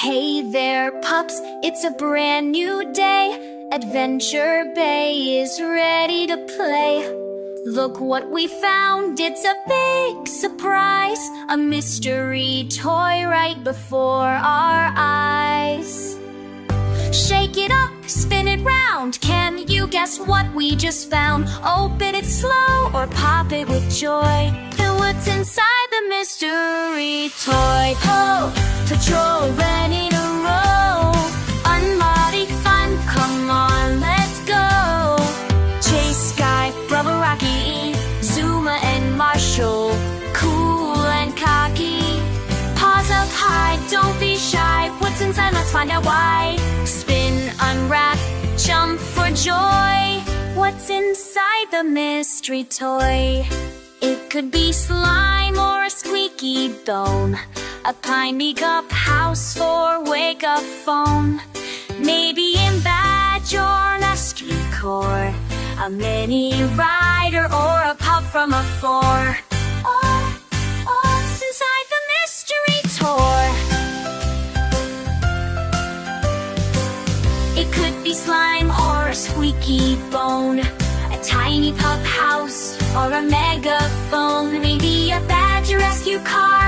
Hey there, pups, it's a brand new day. Adventure Bay is ready to play. Look what we found, it's a big surprise. A mystery toy right before our eyes. Shake it up, spin it round. Can you guess what we just found? Open it slow or pop it with joy. And what's inside the mystery toy? Paw Patrol, ready to roll. Unveil the fun, come on, let's go. Chase, Skye, Rubber Rocky, Zuma and Marshall, cool and cocky. Paws up high, don't be shy. What's inside? Let's find out why. Spin, unwrap, jump for joy. What's inside the mystery toy? It could be slime or a squeaky bone, a tiny cup house or wake-up phone. Maybe in badge or nest decor, a mini rider or a pup from a floor. What's inside the mystery toy? It could be slime or a squeaky bone, a tiny pup house or a megaphone. Maybe a badge or rescue car,